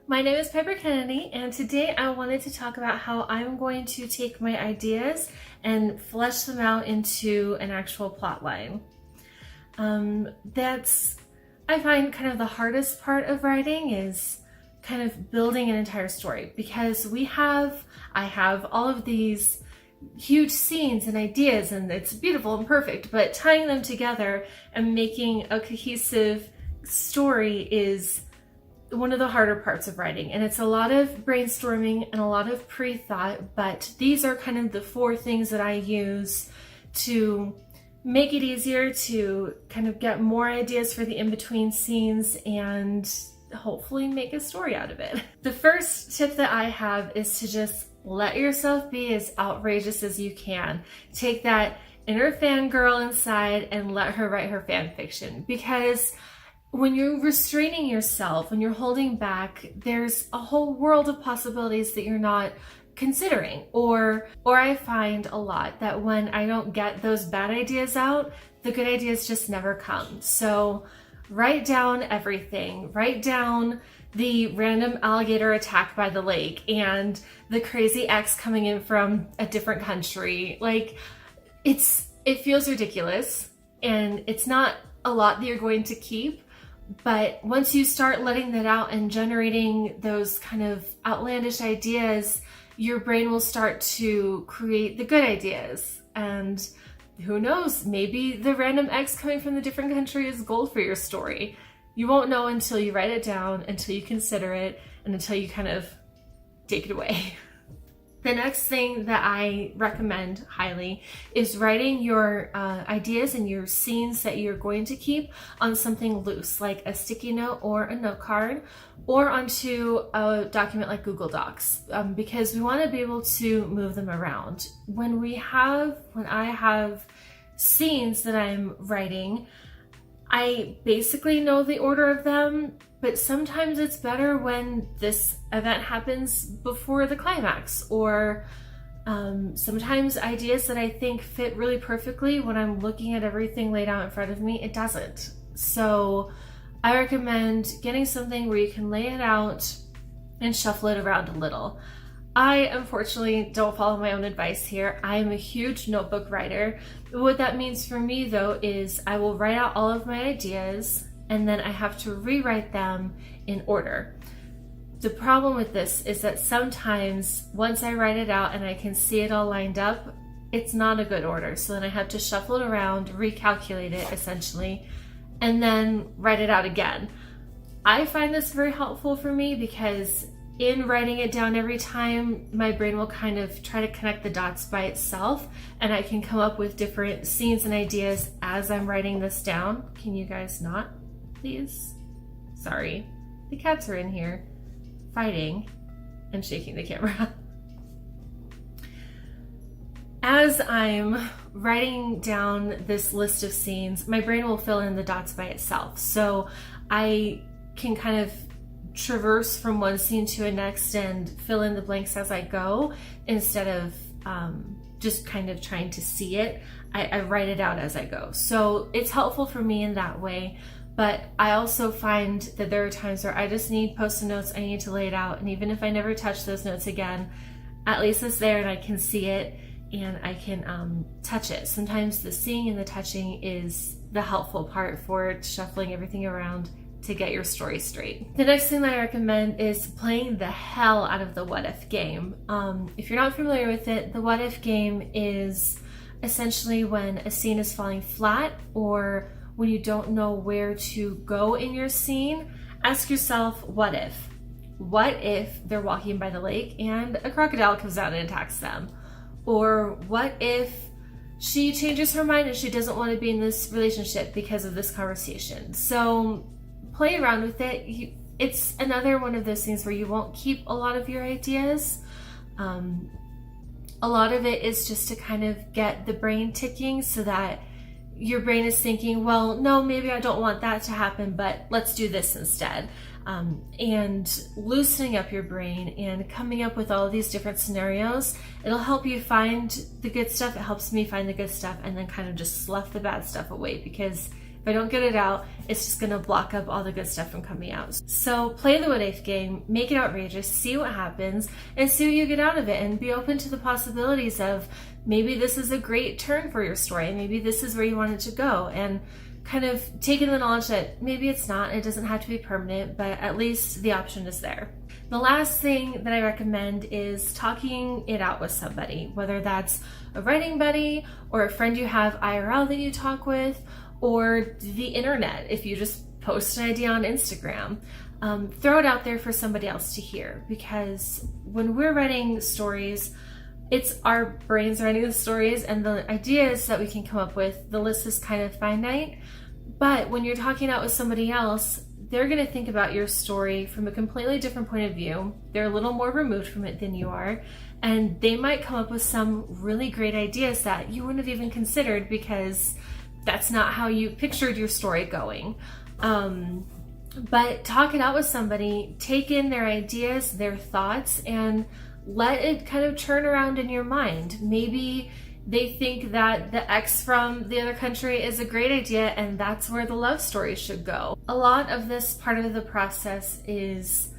My name is Piper Kennedy, and today I wanted to talk about how I'm going to take my ideas and flesh them out into an actual plot line. I find kind of the hardest part of writing is kind of building an entire story, because I have all of these huge scenes and ideas, and it's beautiful and perfect, but tying them together and making a cohesive story is one of the harder parts of writing. And it's a lot of brainstorming and a lot of pre-thought, but these are kind of the four things that I use to make it easier to kind of get more ideas for the in-between scenes and hopefully make a story out of it. The first tip that I have is to just let yourself be as outrageous as you can. Take that inner fangirl inside and let her write her fan fiction, because when you're restraining yourself, when you're holding back, there's a whole world of possibilities that you're not considering. Or I find a lot that when I don't get those bad ideas out, the good ideas just never come. So write down everything. Write down the random alligator attack by the lake and the crazy ex coming in from a different country. Like, it feels ridiculous, and it's not a lot that you're going to keep. But once you start letting that out and generating those kind of outlandish ideas, your brain will start to create the good ideas. And who knows, maybe the random ex coming from the different country is gold for your story. You won't know until you write it down, until you consider it, and until you kind of take it away. The next thing that I recommend highly is writing your ideas and your scenes that you're going to keep on something loose, like a sticky note or a note card, or onto a document like Google Docs, because we want to be able to move them around. When I have scenes that I'm writing, I basically know the order of them, but sometimes it's better when this event happens before the climax, or sometimes ideas that I think fit really perfectly when I'm looking at everything laid out in front of me, it doesn't. So I recommend getting something where you can lay it out and shuffle it around a little. I unfortunately don't follow my own advice here. I am a huge notebook writer. What that means for me, though, is I will write out all of my ideas and then I have to rewrite them in order. The problem with this is that sometimes once I write it out and I can see it all lined up, it's not a good order. So then I have to shuffle it around, recalculate it essentially, and then write it out again. I find this very helpful for me because in writing it down every time, my brain will kind of try to connect the dots by itself, and I can come up with different scenes and ideas as I'm writing this down. Can you guys not, please? Sorry. The cats are in here fighting and shaking the camera. As I'm writing down this list of scenes, my brain will fill in the dots by itself. So I can kind of traverse from one scene to the next and fill in the blanks as I go, instead of just kind of trying to see it. I write it out as I go. So it's helpful for me in that way. But I also find that there are times where I just need post-it notes, I need to lay it out, and even if I never touch those notes again, at least it's there and I can see it and I can touch it. Sometimes the seeing and the touching is the helpful part for shuffling everything around to get your story straight. The next thing that I recommend is playing the hell out of the what if game. If you're not familiar with it, the what if game is essentially when a scene is falling flat or when you don't know where to go in your scene, ask yourself, what if? What if they're walking by the lake and a crocodile comes out and attacks them? Or what if she changes her mind and she doesn't want to be in this relationship because of this conversation? So play around with it. It's another one of those things where you won't keep a lot of your ideas. A lot of it is just to kind of get the brain ticking so that your brain is thinking, well, no, maybe I don't want that to happen, but let's do this instead. And loosening up your brain and coming up with all of these different scenarios, it'll help you find the good stuff. It helps me find the good stuff and then kind of just slough the bad stuff away, because If I don't get it out, it's just gonna block up all the good stuff from coming out. So play the what if game, make it outrageous, see what happens, and see what you get out of it, and be open to the possibilities of maybe this is a great turn for your story, maybe this is where you want it to go, and kind of taking the knowledge that maybe it's not, it doesn't have to be permanent, but at least the option is there. The last thing that I recommend is talking it out with somebody, whether that's a writing buddy or a friend you have IRL that you talk with, or the internet if you just post an idea on Instagram. Throw it out there for somebody else to hear, because when we're writing stories, it's our brains writing the stories, and the ideas that we can come up with, the list is kind of finite. But when you're talking out with somebody else, they're going to think about your story from a completely different point of view. They're a little more removed from it than you are, and they might come up with some really great ideas that you wouldn't have even considered, because that's not how you pictured your story going. But talk it out with somebody, take in their ideas, their thoughts, and let it kind of churn around in your mind. Maybe they think that the ex from the other country is a great idea, and that's where the love story should go. A lot of this part of the process is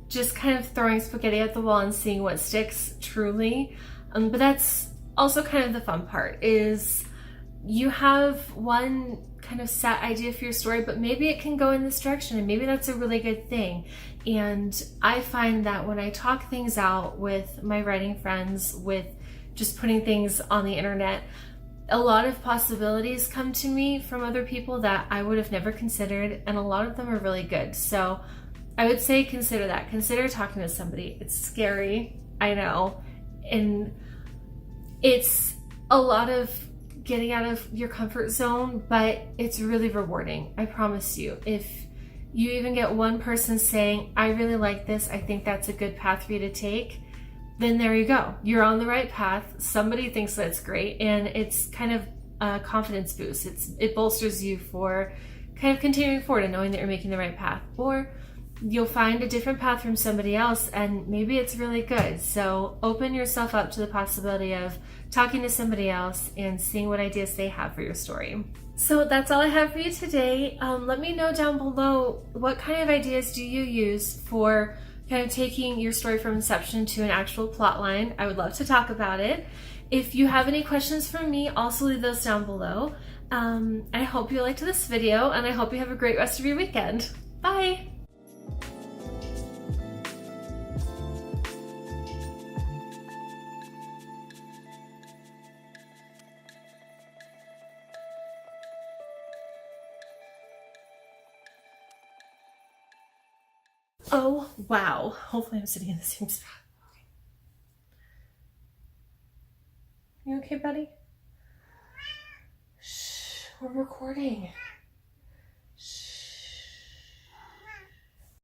just kind of throwing spaghetti at the wall and seeing what sticks truly. But that's also kind of the fun part, is you have one kind of set idea for your story, but maybe it can go in this direction, and maybe that's a really good thing. And I find that when I talk things out with my writing friends, with just putting things on the internet, a lot of possibilities come to me from other people that I would have never considered, and a lot of them are really good. So I would say consider that. Consider talking to somebody. It's scary, I know, and it's a lot of getting out of your comfort zone, but it's really rewarding. I promise you. If you even get one person saying, I really like this, I think that's a good path for you to take, then there you go. You're on the right path. Somebody thinks that's great, and it's kind of a confidence boost. It bolsters you for kind of continuing forward and knowing that you're making the right path. Or you'll find a different path from somebody else, and maybe it's really good. So open yourself up to the possibility of talking to somebody else and seeing what ideas they have for your story. So that's all I have for you today. Let me know down below, what kind of ideas do you use for kind of taking your story from inception to an actual plot line? I would love to talk about it. If you have any questions for me, also leave those down below. I hope you liked this video, and I hope you have a great rest of your weekend. Bye! Oh, wow. Hopefully I'm sitting in the same spot. Okay. You okay, buddy? Shh, we're recording.